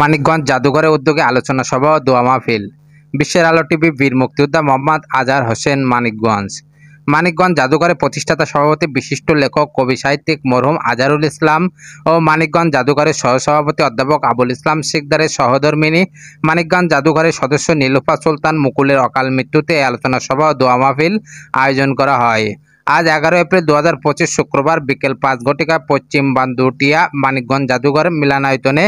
মানিকগঞ্জ জাদুঘরের উদ্যোগে আলোচনা সভা ও দোয়া মাহফিল। বিশ্বের আলো টিভি বীর মুক্তিযোদ্ধা মোহাম্মদ আজহার হোসেন মানিকগঞ্জ জাদুঘরের প্রতিষ্ঠাতা সভাপতি বিশিষ্ট লেখক কবি সাহিত্যিক মরহুম আজহারুল ইসলাম ও মানিকগঞ্জ জাদুঘরের সহসভাপতি অধ্যাপক আবুল ইসলাম শিকদারের সহধর্মিণী মানিকগঞ্জ জাদুঘরের সদস্য নীলুফা সুলতান মুকুলের অকাল মৃত্যুতে এই আলোচনা সভা ও দোয়া মাহফিল আয়োজন করা হয়। আজ 11 এপ্রিল 2025 শুক্রবার বিকেল 5 ঘটিকায় পশ্চিম বান্দুটিয়া মানিকগঞ্জ জাদুঘর মিলনায়তনে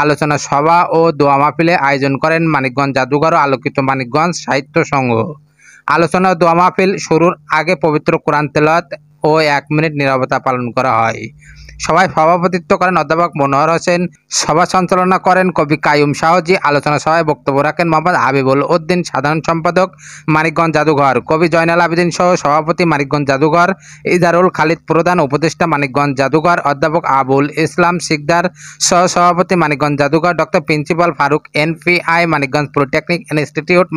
আলোচনা সভা ও দোয়া মাহফিলে আয়োজন করেন মানিকগঞ্জ জাদুঘর ও আলোকিত মানিকগঞ্জ সাহিত্য সংঘ। আলোচনা ও দোয়া মাহফিল শুরুর আগে পবিত্র কোরআন তেলাওয়াত ও 1 মিনিট নীরবতা পালন করা হয়। সভায় সভাপতিত্ব করেন অধ্যাপক মনোহর হোসেন, সভা সঞ্চালনা করেন কবি কাইয়ুম শাহজি। আলোচনা সভায় বক্তব্য রাখেন মোহাম্মদ হাবিবুল উদ্দিন, সাধারণ সম্পাদক মানিকগঞ্জ জাদুঘর, কবি জয়নাল আবেদিন সহ সভাপতি মানিকগঞ্জ জাদুঘর, ইজারুল খালিদ প্রধান উপদেষ্টা মানিকগঞ্জ জাদুঘর, অধ্যাপক আবুল ইসলাম শিকদার সহ সভাপতি মানিকগঞ্জ জাদুঘর, doctor principal Faruk NPI Manikganj polytechnic institute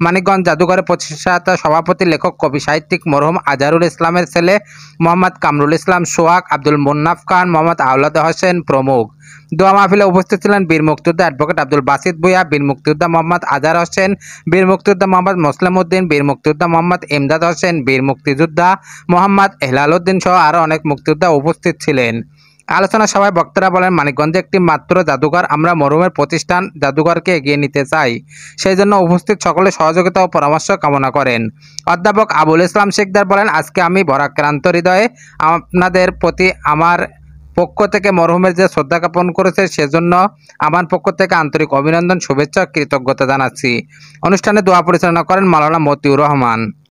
Manikganj জাদুঘরের প্রতিষ্ঠাতা সভাপতি লেখক কবি সাহিত্যিক মরহুম আজহারুল ইসলামের ছেলে মোহাম্মদ কামরুল ইসলাম সোহাগ, আব্দুল মুন্নাফ খান, মোহাম্মদ আওলাদ হোসেন প্রমুখ। দোয়া মাহফিলে উপস্থিত ছিলেন বীর মুক্তিযোদ্ধা অ্যাডভোকেট আব্দুল বাসিত ভূঁইয়া, বীর মুক্তিযোদ্ধা মোহাম্মদ আজহার হোসেন, বীর মুক্তিযোদ্ধা মোহাম্মদ মোসলেম উদ্দিন, বীর মুক্তিযোদ্ধা মোহাম্মদ ইমদাদ হোসেন, বীর মুক্তিযোদ্ধা মোহাম্মদ হেলাল উদ্দিন সহ আরও অনেক মুক্তিযোদ্ধা উপস্থিত ছিলেন। আলোচনা সভায় বক্তারা বলেন, মানিকগঞ্জে একটি মাত্র জাদুঘর, আমরা মরহুমের প্রতিষ্ঠান জাদুঘরকে এগিয়ে নিতে চাই, সেই জন্য উপস্থিত সকলের সহযোগিতা ও পরামর্শ কামনা করেন। অধ্যাপক আবুল ইসলাম শিকদার বলেন, আজকে আমি ভরাক্রান্ত হৃদয়ে আপনাদের প্রতি আমার পক্ষ থেকে মরহুমের যে শ্রদ্ধা জ্ঞাপন করেছে সেজন্য আমার পক্ষ থেকে আন্তরিক অভিনন্দন, শুভেচ্ছা ও কৃতজ্ঞতা জানাচ্ছি। অনুষ্ঠানে দোয়া পরিচালনা করেন মাওলানা মতিউর রহমান।